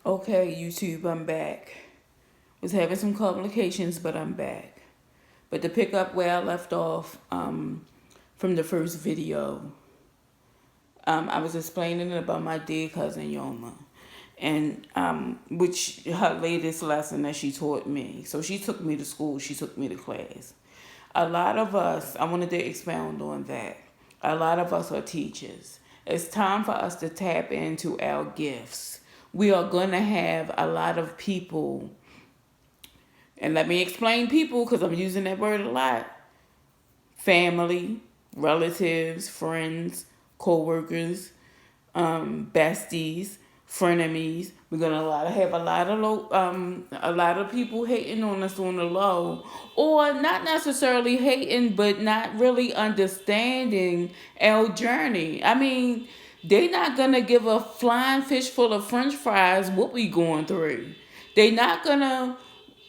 Okay, YouTube, I'm back. Was having some complications, but I'm back. But to pick up where I left off from the first video, I was explaining about my dear cousin Yoma, and which her latest lesson that she taught me. So she took me to school. She took me to class. A lot of us, I wanted to expound on that. A lot of us are teachers. It's time for us to tap into our gifts. We are going to have a lot of people, and let me explain people because I'm using that word a lot: family, relatives, friends, co workers, besties, frenemies. We're gonna have a lot of people hating on us on the low, or not necessarily hating, but not really understanding our journey. I mean, they not gonna give a flying fish full of French fries what we going through. They not gonna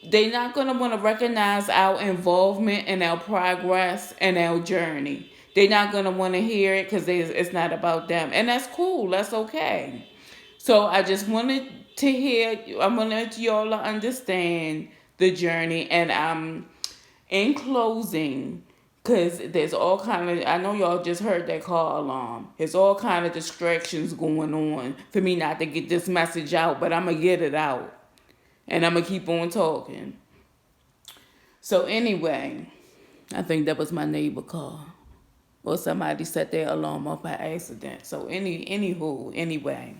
they're not going to want to recognize our involvement and our progress and our journey. They're not going to want to hear it because it's not about them. And that's cool. That's okay. So I just wanted to I wanted y'all to understand the journey. And in closing, because there's all kind of, I know y'all just heard that car alarm. There's all kind of distractions going on for me not to get this message out, but I'm going to get it out. And I'm going to keep on talking. So anyway, I think that was my neighbor car. Or somebody set their alarm off by accident. So anyway.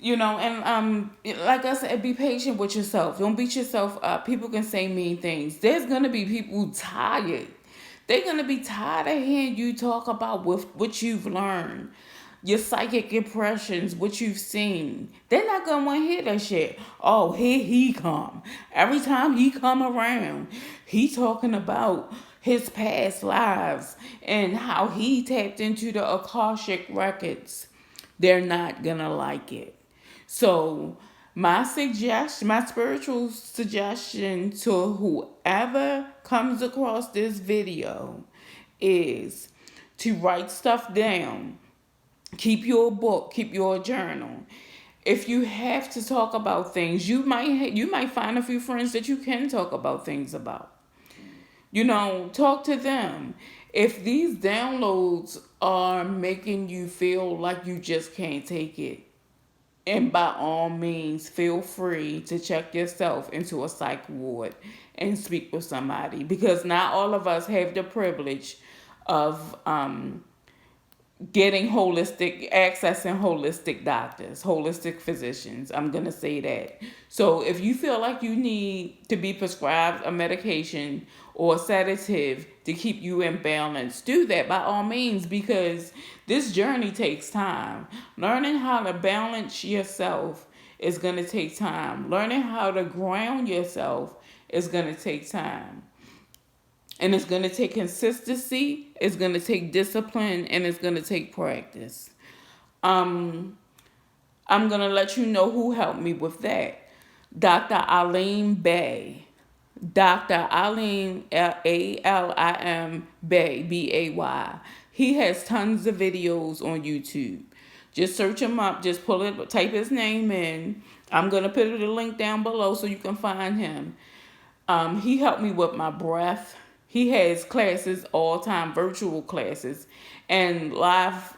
And like I said, be patient with yourself. Don't beat yourself up. People can say mean things. There's gonna be people tired. They're gonna be tired of hearing you talk about what you've learned, your psychic impressions, what you've seen. They're not gonna want to hear that shit. Oh, here he come. Every time he come around, he talking about his past lives and how he tapped into the Akashic records. They're not gonna like it. So my spiritual suggestion to whoever comes across this video is to write stuff down. Keep your book, keep your journal. If you have to talk about things, you might find a few friends that you can talk about things about. Talk to them. If these downloads are making you feel like you just can't take it, and by all means, feel free to check yourself into a psych ward and speak with somebody, because not all of us have the privilege of accessing holistic doctors, holistic physicians. I'm going to say that. So if you feel like you need to be prescribed a medication or a sedative to keep you in balance, do that by all means, because this journey takes time. Learning how to balance yourself is going to take time. Learning how to ground yourself is going to take time. And it's going to take consistency, it's going to take discipline, and it's going to take practice. Um, I'm going to let you know who helped me with that. Dr. Alim Bay. Dr. Alim, Alim Bay, Bay. He has tons of videos on YouTube. Just search him up. Just type his name in. I'm going to put the link down below so you can find him. He helped me with my breath. He has classes all time, virtual classes, and live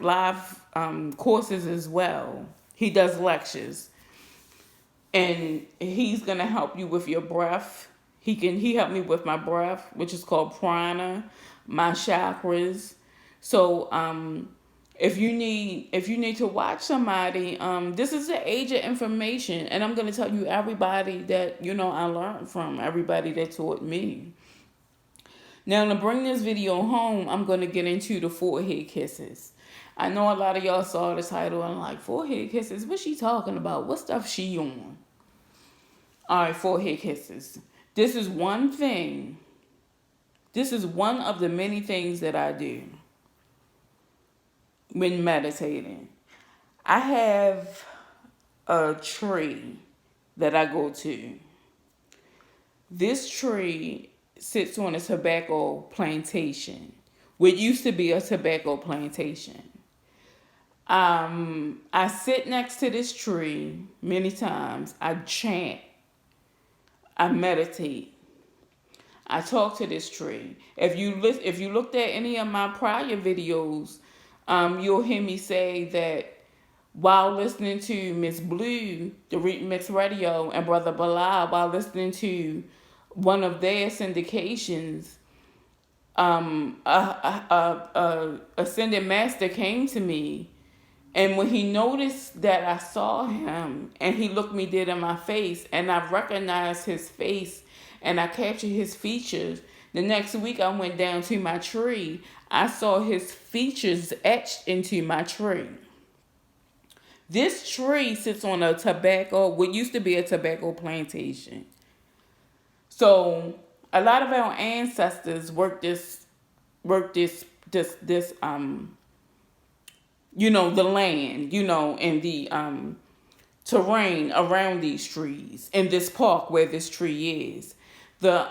courses as well. He does lectures, and he's gonna help you with your breath. He helped me with my breath, which is called prana, my chakras. So if you need to watch somebody, this is the age of information, and I'm gonna tell you everybody that I learned from, everybody that taught me. Now, to bring this video home, I'm gonna get into the forehead kisses. I know a lot of y'all saw the title and like, forehead kisses, what's she talking about? What stuff she on? All right, forehead kisses. This is one thing. This is one of the many things that I do when meditating. I have a tree that I go to. This tree sits on a tobacco plantation, what used to be a tobacco plantation. I sit next to this tree many times. I chant. I meditate. I talk to this tree. If you looked at any of my prior videos, you'll hear me say that while listening to Miss Blue, the Remix Radio, and Brother Bilal, while listening to one of their syndications, a ascended master came to me, and when he noticed that I saw him, and he looked me dead in my face, and I recognized his face, and I captured his features. The next week, I went down to my tree. I saw his features etched into my tree. This tree sits on what used to be a tobacco plantation. So a lot of our ancestors worked this the land, and the terrain around these trees in this park where this tree is. The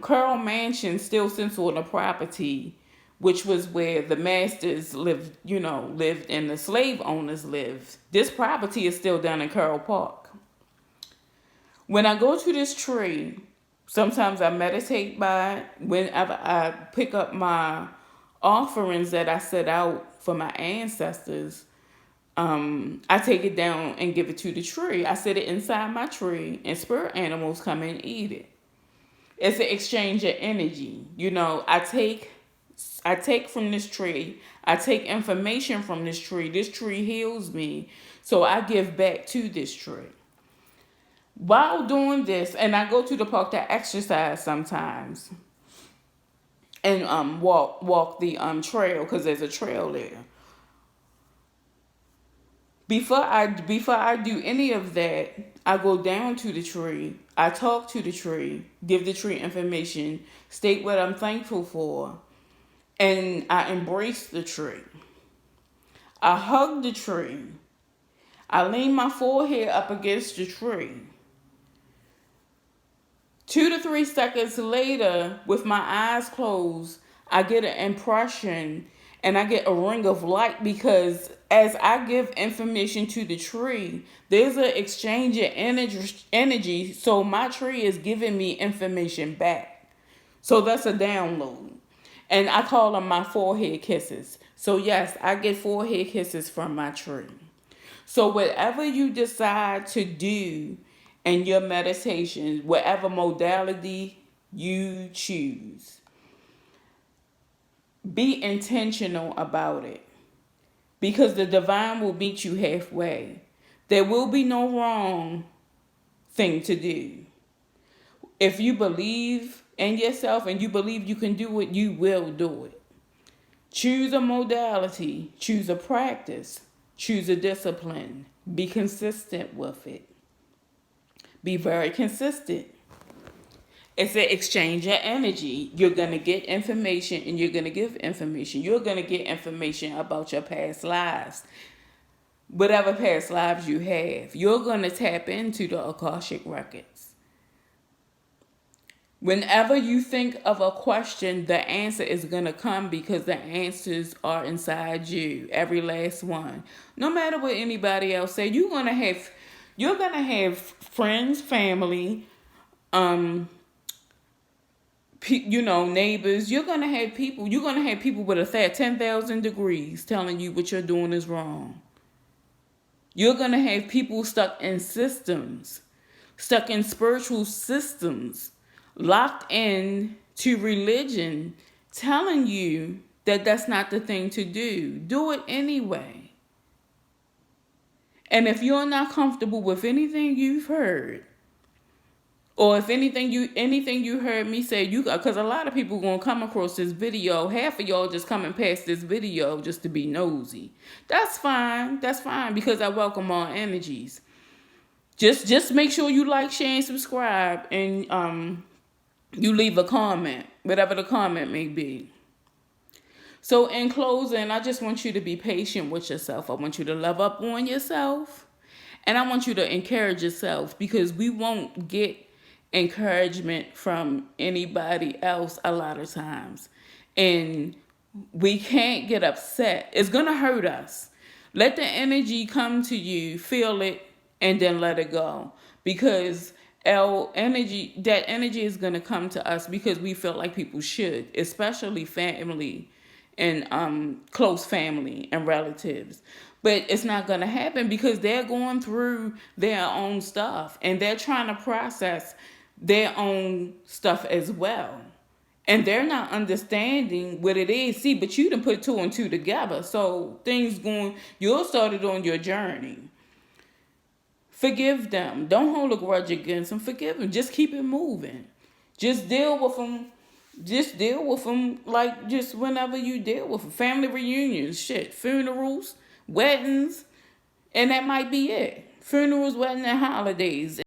Curl Mansion still sits on the property, which was where the masters lived and the slave owners lived. This property is still down in Curl Park. When I go to this tree, sometimes I meditate by it. Whenever I pick up my offerings that I set out for my ancestors, I take it down and give it to the tree. I set it inside my tree, and spirit animals come and eat it. It's an exchange of energy. I take from this tree. I take information from this tree. This tree heals me, so I give back to this tree. While doing this, and I go to the park to exercise sometimes, and walk the trail, because there's a trail there. Before I do any of that, I go down to the tree. I talk to the tree, give the tree information, state what I'm thankful for, and I embrace the tree. I hug the tree. I lean my forehead up against the tree. 2 to 3 seconds later, with my eyes closed, I get an impression and I get a ring of light, because as I give information to the tree, there's an exchange of energy. So my tree is giving me information back. So that's a download. And I call them my forehead kisses. So yes, I get forehead kisses from my tree. So whatever you decide to do in your meditation, whatever modality you choose, be intentional about it, because the divine will meet you halfway. There will be no wrong thing to do. If you believe in yourself and you believe you can do it, you will do it. Choose a modality, choose a practice, choose a discipline. Be consistent with it. Be very consistent. It's an exchange of energy. You're going to get information and you're going to give information. You're going to get information about your past lives. Whatever past lives you have, you're going to tap into the Akashic records. Whenever you think of a question, the answer is going to come, because the answers are inside you, every last one. No matter what anybody else say, you're going to have friends, family, neighbors. You're going to have people with 10,000 degrees telling you what you're doing is wrong. You're going to have people stuck in systems, stuck in spiritual systems, locked in to religion, telling you that that's not the thing to do. Do it anyway. And if you're not comfortable with anything you've heard, or if anything you heard me say, because a lot of people gonna come across this video, half of y'all just coming past this video just to be nosy. That's fine, because I welcome all energies. Just make sure you like, share, and subscribe, and you leave a comment, whatever the comment may be. So in closing, I just want you to be patient with yourself. I want you to love up on yourself, and I want you to encourage yourself, because we won't get encouragement from anybody else a lot of times, and we can't get upset. It's gonna hurt us, Let the energy come to you, feel it, and then let it go. Because that energy is going to come to us because we feel like people should, especially family and close family and relatives. But it's not going to happen because they're going through their own stuff and they're trying to process their own stuff as well. And they're not understanding what it is. See, but you done put two and two together. So you'll started on your journey. Forgive them. Don't hold a grudge against them. Forgive them. Just keep it moving. Just deal with them. Just deal with them like just whenever you deal with them. Family reunions, shit, funerals, weddings, and that might be it. Funerals, weddings, and holidays.